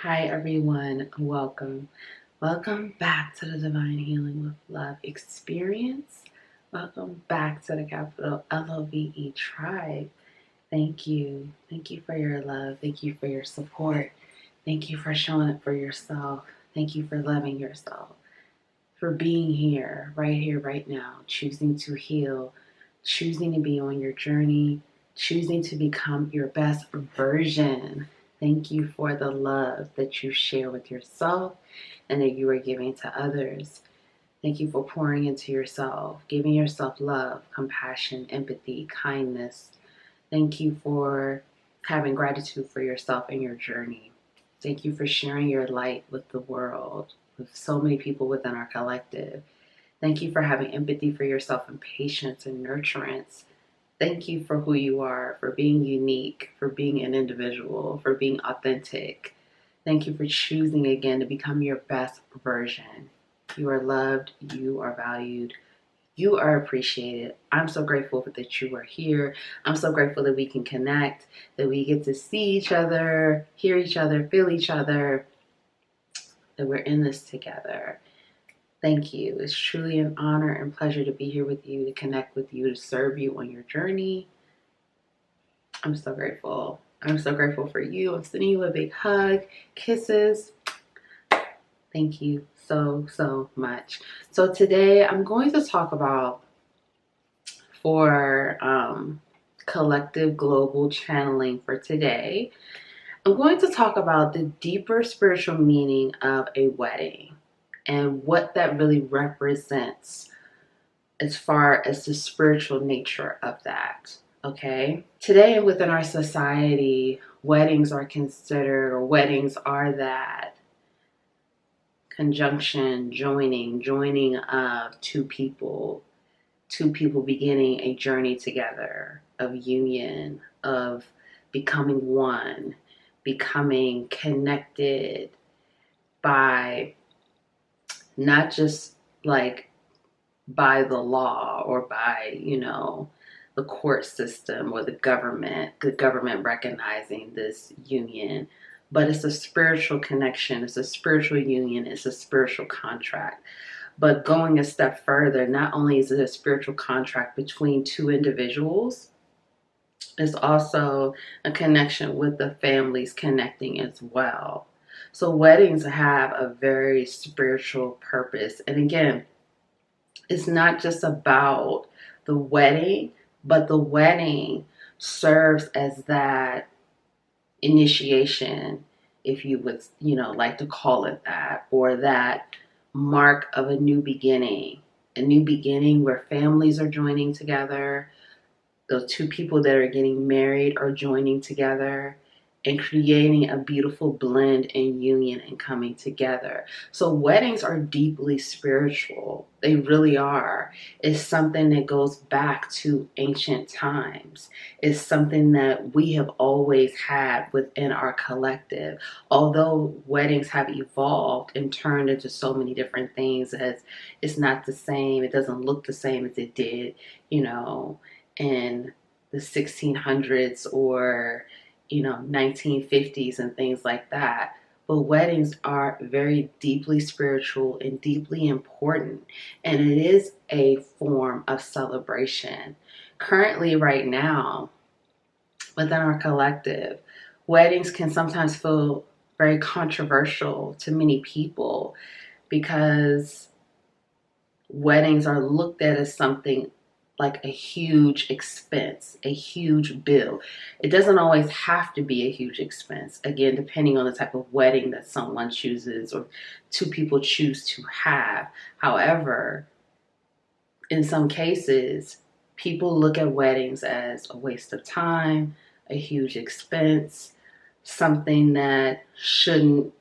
Hi everyone, welcome. Welcome back to the Divine Healing with Love experience. Welcome back to the capital LOVE tribe. Thank you. Thank you for your love. Thank you for your support. Thank you for showing up for yourself. Thank you for loving yourself. For being here, right now, choosing to heal, choosing to be on your journey, choosing to become your best version. Thank you for the love that you share with yourself and that you are giving to others. Thank you for pouring into yourself, giving yourself love, compassion, empathy, kindness. Thank you for having gratitude for yourself and your journey. Thank you for sharing your light with the world, with so many people within our collective. Thank you for having empathy for yourself and patience and nurturance. Thank you for who you are, for being unique, for being an individual, for being authentic. Thank you for choosing again to become your best version. You are loved, you are valued, you are appreciated. I'm so grateful that you are here. I'm so grateful that we can connect, that we get to see each other, hear each other, feel each other, that we're in this together. Thank you. It's truly an honor and pleasure to be here with you, to connect with you, to serve you on your journey. I'm so grateful. I'm so grateful for you. I'm sending you a big hug, kisses. Thank you so much. So today I'm going to talk about, for collective global channeling for today, I'm going to talk about the deeper spiritual meaning of a wedding and what that really represents as far as the spiritual nature of that. Okay. Today within our society, weddings are considered, or weddings are that conjunction, joining of two people beginning a journey together of union, of becoming one, becoming connected by not just like by the law or by, the court system or the government recognizing this union, but it's a spiritual connection, it's a spiritual union, it's a spiritual contract. But going a step further, not only is it a spiritual contract between two individuals, it's also a connection with the families connecting as well. So weddings have a very spiritual purpose. And again, it's not just about the wedding, but the wedding serves as that initiation, if you would, like to call it that, or that mark of a new beginning where families are joining together. Those two people that are getting married are joining together and creating a beautiful blend and union and coming together. So weddings are deeply spiritual. They really are. It's something that goes back to ancient times. It's something that we have always had within our collective. Although weddings have evolved and turned into so many different things, as it's not the same, it doesn't look the same as it did, in the 1600s or 1950s and things like that. But weddings are very deeply spiritual and deeply important, and it is a form of celebration. Currently, right now, within our collective, weddings can sometimes feel very controversial to many people because weddings are looked at as something like a huge expense, a huge bill. It doesn't always have to be a huge expense. Again, depending on the type of wedding that someone chooses or two people choose to have. However, in some cases, people look at weddings as a waste of time, a huge expense, something that shouldn't,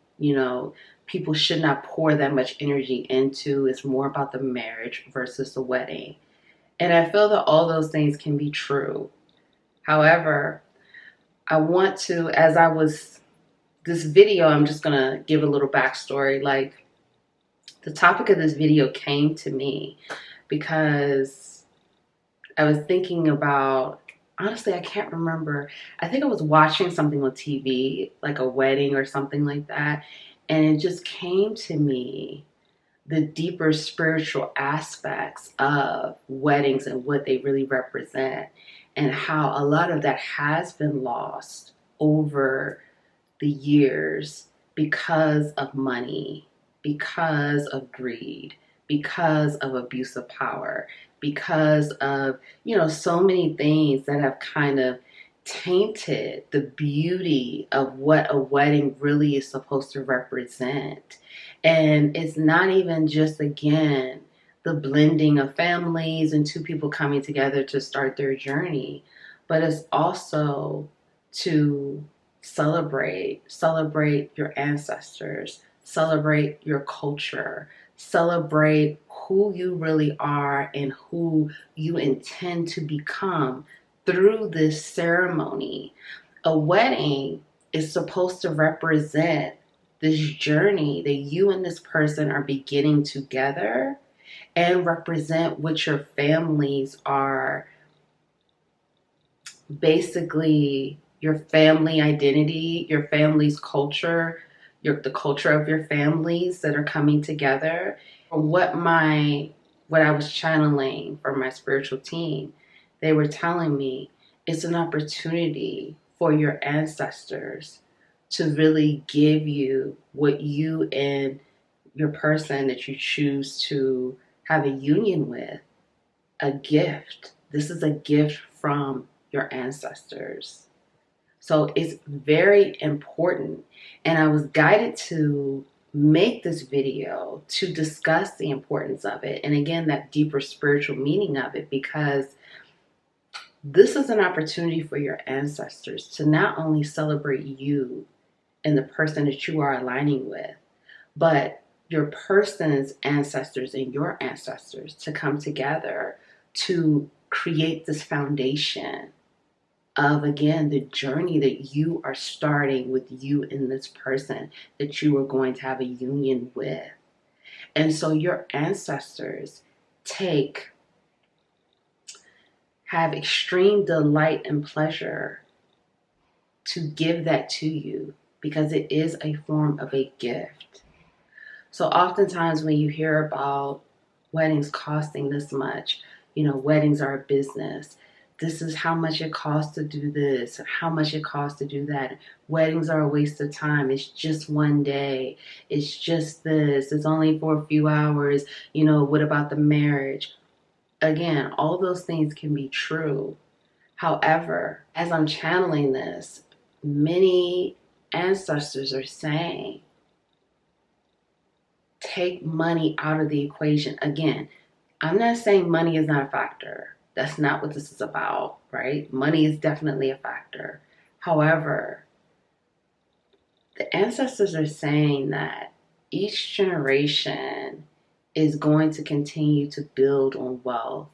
people should not pour that much energy into. It's more about the marriage versus the wedding. And I feel that all those things can be true. However, I want to, this video, I'm just going to give a little backstory. Like, the topic of this video came to me because I was thinking about honestly, I can't remember. I think I was watching something on TV, like a wedding or something like that. And it just came to me the deeper spiritual aspects of weddings and what they really represent, and how a lot of that has been lost over the years because of money, because of greed, because of abuse of power, because of, so many things that have kind of tainted the beauty of what a wedding really is supposed to represent. And it's not even just, again, the blending of families and two people coming together to start their journey, but it's also to celebrate your ancestors, celebrate your culture, celebrate who you really are and who you intend to become through this ceremony. A wedding is supposed to represent this journey that you and this person are beginning together, and represent what your families are, basically your family identity, your family's culture, the culture of your families that are coming together. What I was channeling from my spiritual team, they were telling me it's an opportunity for your ancestors to really give you what you and your person that you choose to have a union with, a gift. This is a gift from your ancestors. So it's very important. And I was guided to make this video to discuss the importance of it. And again, that deeper spiritual meaning of it, because this is an opportunity for your ancestors to not only celebrate you and the person that you are aligning with, but your person's ancestors and your ancestors to come together to create this foundation of, again, the journey that you are starting with you and this person that you are going to have a union with. And so your ancestors have extreme delight and pleasure to give that to you, because it is a form of a gift. So oftentimes when you hear about weddings costing this much, weddings are a business. This is how much it costs to do this, how much it costs to do that. Weddings are a waste of time. It's just one day. It's just this. It's only for a few hours. What about the marriage? Again, all those things can be true. However, as I'm channeling this, many ancestors are saying, take money out of the equation. Again, I'm not saying money is not a factor. That's not what this is about, right? Money is definitely a factor. However, the ancestors are saying that each generation is going to continue to build on wealth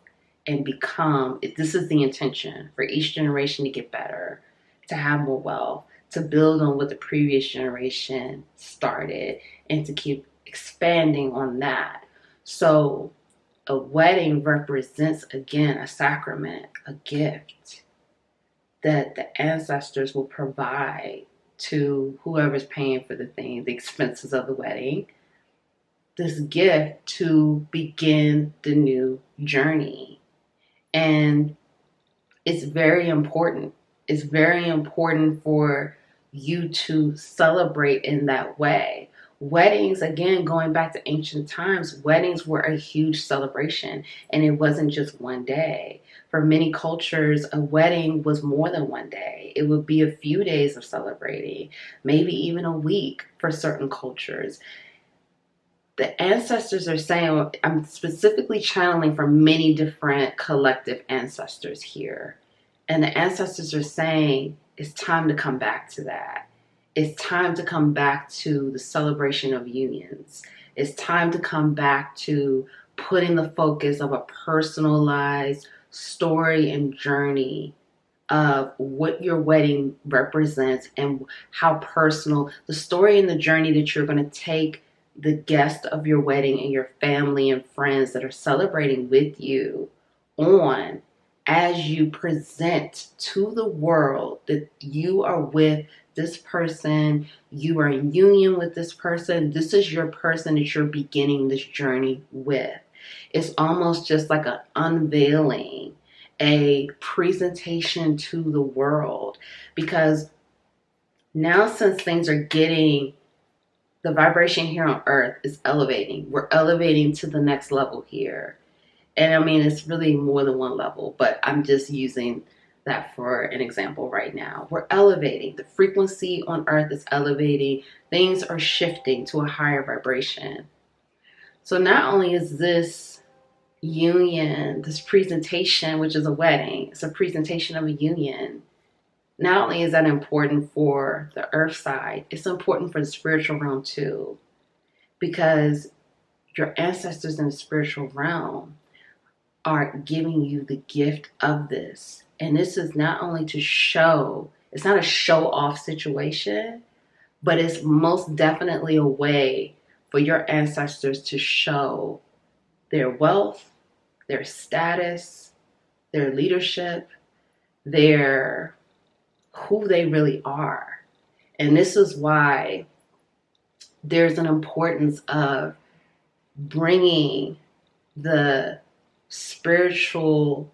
and become, this is the intention, for each generation to get better, to have more wealth, to build on what the previous generation started, and to keep expanding on that. So a wedding represents, again, a sacrament, a gift that the ancestors will provide to whoever's paying for the expenses of the wedding, this gift to begin the new journey. And it's very important. It's very important for you to celebrate in that way. Weddings, again, going back to ancient times, weddings were a huge celebration, and it wasn't just one day. For many cultures, a wedding was more than one day. It would be a few days of celebrating, maybe even a week for certain cultures. The ancestors are saying, I'm specifically channeling from many different collective ancestors here. And the ancestors are saying, it's time to come back to that. It's time to come back to the celebration of unions. It's time to come back to putting the focus of a personalized story and journey of what your wedding represents, and how personal the story and the journey that you're going to take the guest of your wedding and your family and friends that are celebrating with you on, as you present to the world that you are with this person, you are in union with this person, this is your person that you're beginning this journey with. It's almost just like an unveiling, a presentation to the world. Because now, since things are getting, the vibration here on earth is elevating. We're elevating to the next level here. And I mean, it's really more than one level, but I'm just using that for an example right now. We're elevating. The frequency on earth is elevating. Things are shifting to a higher vibration. So not only is this union, this presentation, which is a wedding, it's a presentation of a union. Not only is that important for the earth side, it's important for the spiritual realm too. Because your ancestors in the spiritual realm are giving you the gift of this. And this is not only to show, it's not a show off situation, but it's most definitely a way for your ancestors to show their wealth, their status, their leadership, their who they really are. And this is why there's an importance of bringing the spiritual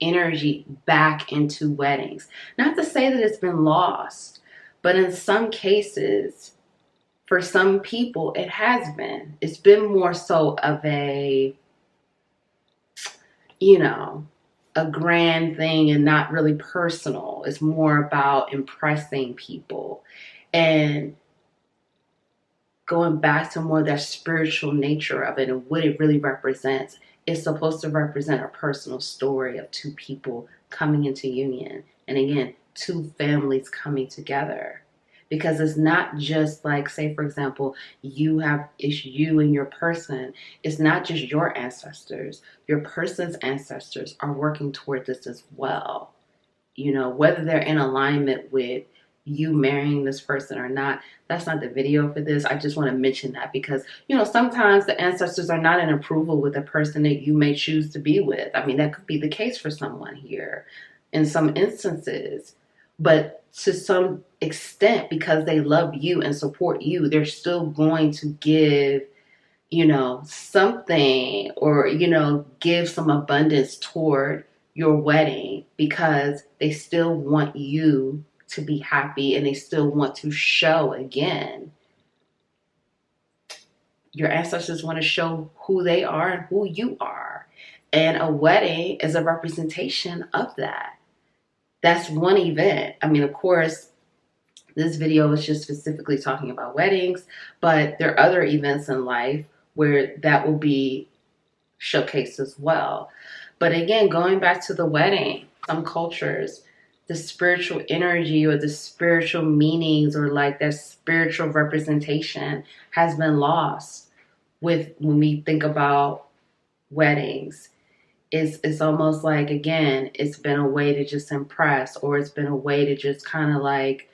energy back into weddings. Not to say that it's been lost, but in some cases, for some people, it has been. It's been more so of a, a grand thing and not really personal. It's more about impressing people and going back to more that spiritual nature of it and what it really represents. It's supposed to represent a personal story of two people coming into union. And again, two families coming together. Because it's not just like, say, for example, it's you and your person. It's not just your ancestors. Your person's ancestors are working toward this as well. Whether they're in alignment with you marrying this person or not, that's not the video for this. I just want to mention that because, sometimes the ancestors are not in approval with the person that you may choose to be with. I mean, that could be the case for someone here in some instances. But to some extent, because they love you and support you, they're still going to give, something or, give some abundance toward your wedding because they still want you to be happy and they still want to show again. Your ancestors want to show who they are and who you are. And a wedding is a representation of that. That's one event. I mean, of course, this video is just specifically talking about weddings, but there are other events in life where that will be showcased as well. But again, going back to the wedding, some cultures, the spiritual energy or the spiritual meanings or like that spiritual representation has been lost when we think about weddings. It's almost like, again, it's been a way to just impress, or it's been a way to just kind of like,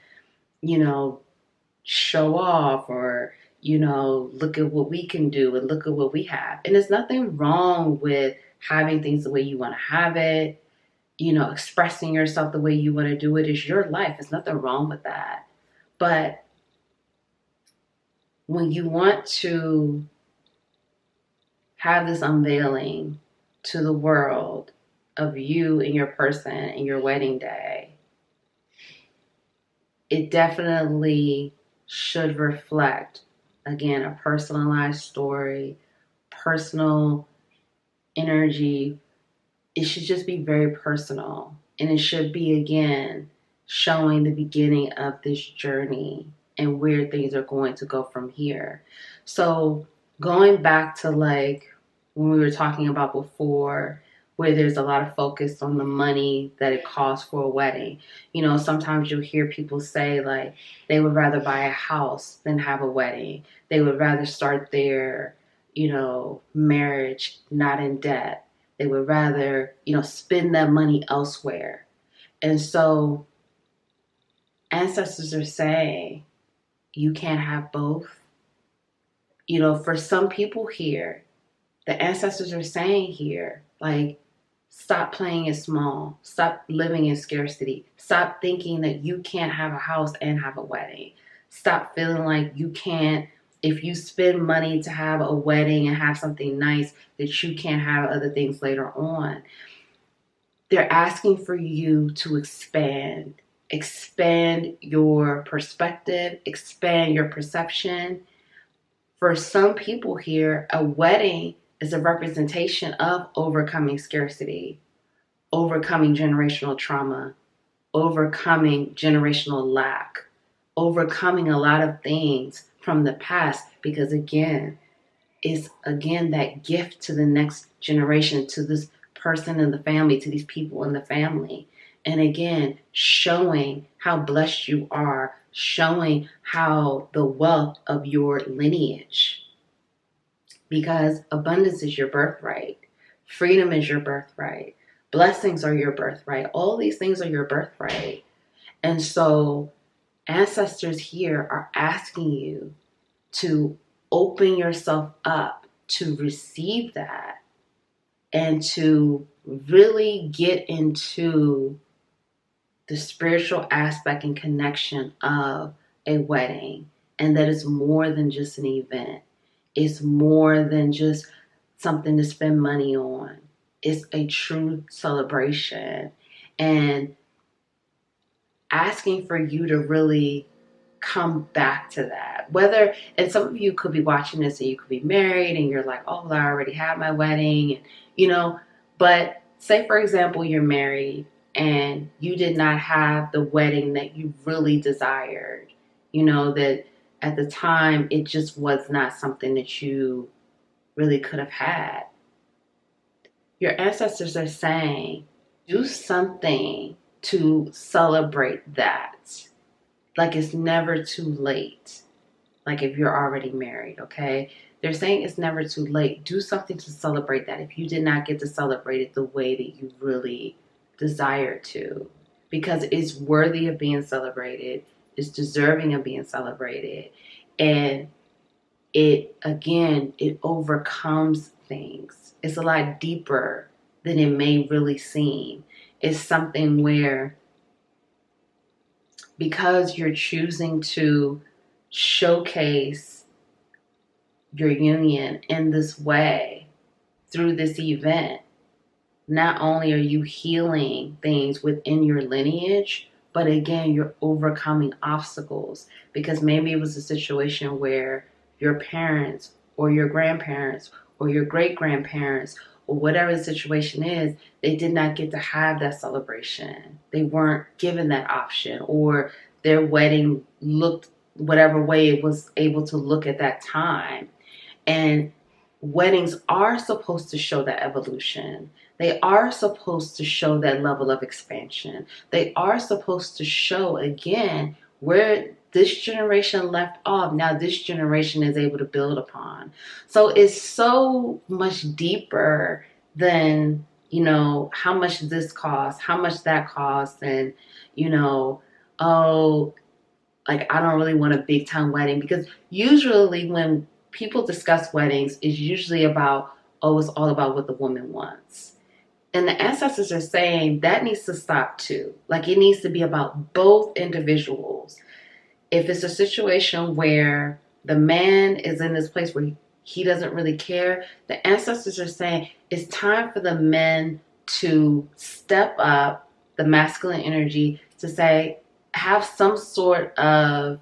show off, or, look at what we can do and look at what we have. And there's nothing wrong with having things the way you want to have it, expressing yourself the way you want to do it. Is your life. There's nothing wrong with that. But when you want to have this unveiling to the world of you and your person and your wedding day, it definitely should reflect, again, a personalized story, personal energy. It should just be very personal. And it should be, again, showing the beginning of this journey and where things are going to go from here. So going back to like when we were talking about before, where there's a lot of focus on the money that it costs for a wedding. Sometimes you'll hear people say like they would rather buy a house than have a wedding. They would rather start their, marriage not in debt. They would rather, spend that money elsewhere. And so ancestors are saying you can't have both. For some people here, the ancestors are saying here, like, Stop playing it small. Stop living in scarcity. Stop thinking that you can't have a house and have a wedding. Stop feeling like you can't, if you spend money to have a wedding and have something nice, that you can't have other things later on. They're asking for you to expand. Expand your perspective, expand your perception. For some people here, a wedding is a representation of overcoming scarcity, overcoming generational trauma, overcoming generational lack, overcoming a lot of things from the past, because again, it's again that gift to the next generation, to this person in the family, to these people in the family. And again, showing how blessed you are, showing how the wealth of your lineage. Because abundance is your birthright. Freedom is your birthright. Blessings are your birthright. All these things are your birthright. And so ancestors here are asking you to open yourself up to receive that and to really get into the spiritual aspect and connection of a wedding. And that it's more than just an event. It's more than just something to spend money on. It's a true celebration. And asking for you to really come back to that. Whether, and some of you could be watching this and you could be married and you're like, oh, well, I already had my wedding, and but say for example, you're married and you did not have the wedding that you really desired, that at the time it just was not something that you really could have had. Your ancestors are saying, do something to celebrate that. Like it's never too late. Like if you're already married, okay? They're saying it's never too late. Do something to celebrate that if you did not get to celebrate it the way that you really desire to. Because it's worthy of being celebrated. It's deserving of being celebrated. And it overcomes things. It's a lot deeper than it may really seem. It's something where, because you're choosing to showcase your union in this way through this event, not only are you healing things within your lineage, but again, you're overcoming obstacles. Because maybe it was a situation where your parents or your grandparents or your great-grandparents or whatever the situation is, they did not get to have that celebration. They weren't given that option, or their wedding looked whatever way it was able to look at that time. And weddings are supposed to show that evolution. They are supposed to show that level of expansion. They are supposed to show, again, where this generation left off, now this generation is able to build upon. So it's so much deeper than, how much this costs, how much that costs, and, I don't really want a big time wedding. Because usually when people discuss weddings, it's usually about, it's all about what the woman wants. And the ancestors are saying that needs to stop too. Like it needs to be about both individuals. If it's a situation where the man is in this place where he doesn't really care, the ancestors are saying it's time for the men to step up, the masculine energy, to say, have some sort of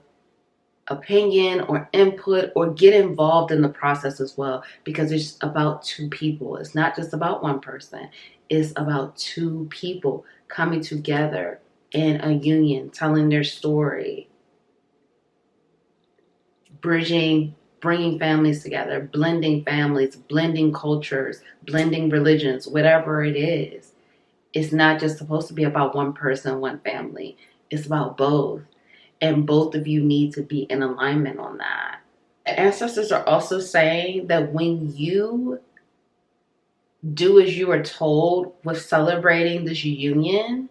opinion or input or get involved in the process as well. Because it's about two people. It's not just about one person. It's about two people coming together in a union, telling their story, bringing families together, blending families, blending cultures, blending religions, whatever it is. It's not just supposed to be about one person, one family. It's about both. And both of you need to be in alignment on that. The ancestors are also saying that when you do as you are told with celebrating this union,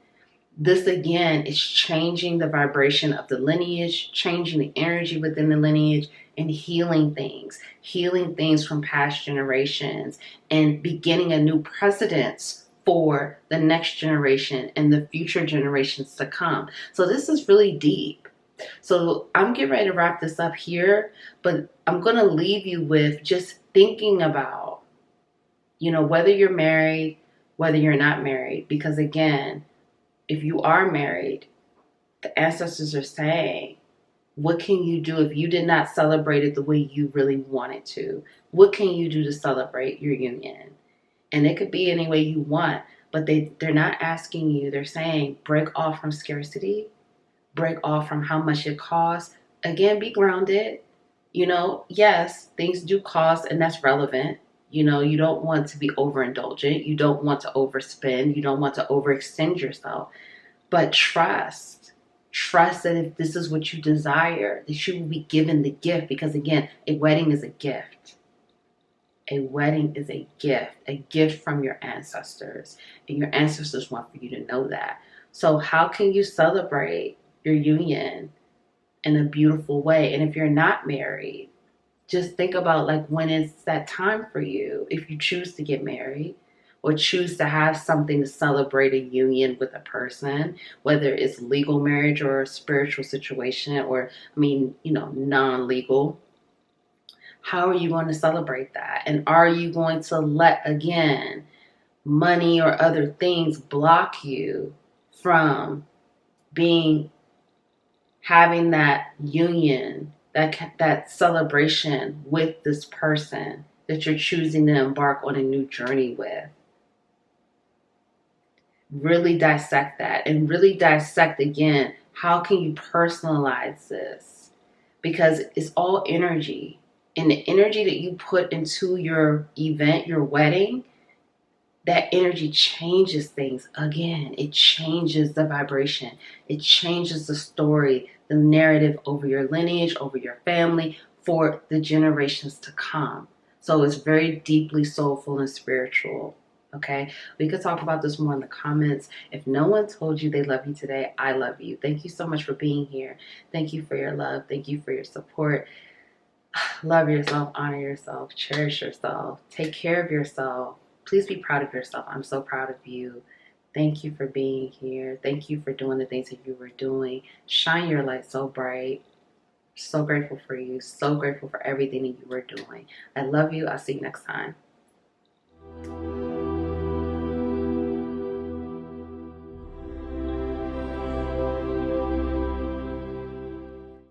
this again is changing the vibration of the lineage, changing the energy within the lineage, and healing things from past generations, and beginning a new precedence for the next generation and the future generations to come. So this is really deep. So I'm getting ready to wrap this up here, but I'm going to leave you with just thinking about, whether you're married, whether you're not married, because again, if you are married, the ancestors are saying, what can you do if you did not celebrate it the way you really wanted to? What can you do to celebrate your union? And it could be any way you want, but they're not asking you. They're saying, break off from scarcity, break off from how much it costs. Again, be grounded. Yes, things do cost, and that's relevant. You don't want to be overindulgent. You don't want to overspend. You don't want to overextend yourself. But trust that if this is what you desire, that you will be given the gift. Because again, a wedding is a gift. A wedding is a gift from your ancestors. And your ancestors want for you to know that. So how can you celebrate your union in a beautiful way? And if you're not married, just think about like when it's that time for you. If you choose to get married or choose to have something to celebrate a union with a person, whether it's legal marriage or a spiritual situation, or non-legal, how are you going to celebrate that? And are you going to let, again, money or other things block you from having that union, that celebration with this person that you're choosing to embark on a new journey with? Really dissect that, and really dissect again, how can you personalize this? Because it's all energy. And the energy that you put into your event, your wedding, that energy changes things. Again, it changes the vibration. It changes the story, the narrative over your lineage, over your family, for the generations to come. So it's very deeply soulful and spiritual. Okay? We could talk about this more in the comments. If no one told you they love you today, I love you. Thank you so much for being here. Thank you for your love. Thank you for your support. Love yourself, honor yourself, cherish yourself, take care of yourself. Please be proud of yourself. I'm so proud of you. Thank you for being here. Thank you for doing the things that you were doing. Shine your light so bright. So grateful for you. So grateful for everything that you were doing. I love you. I'll see you next time.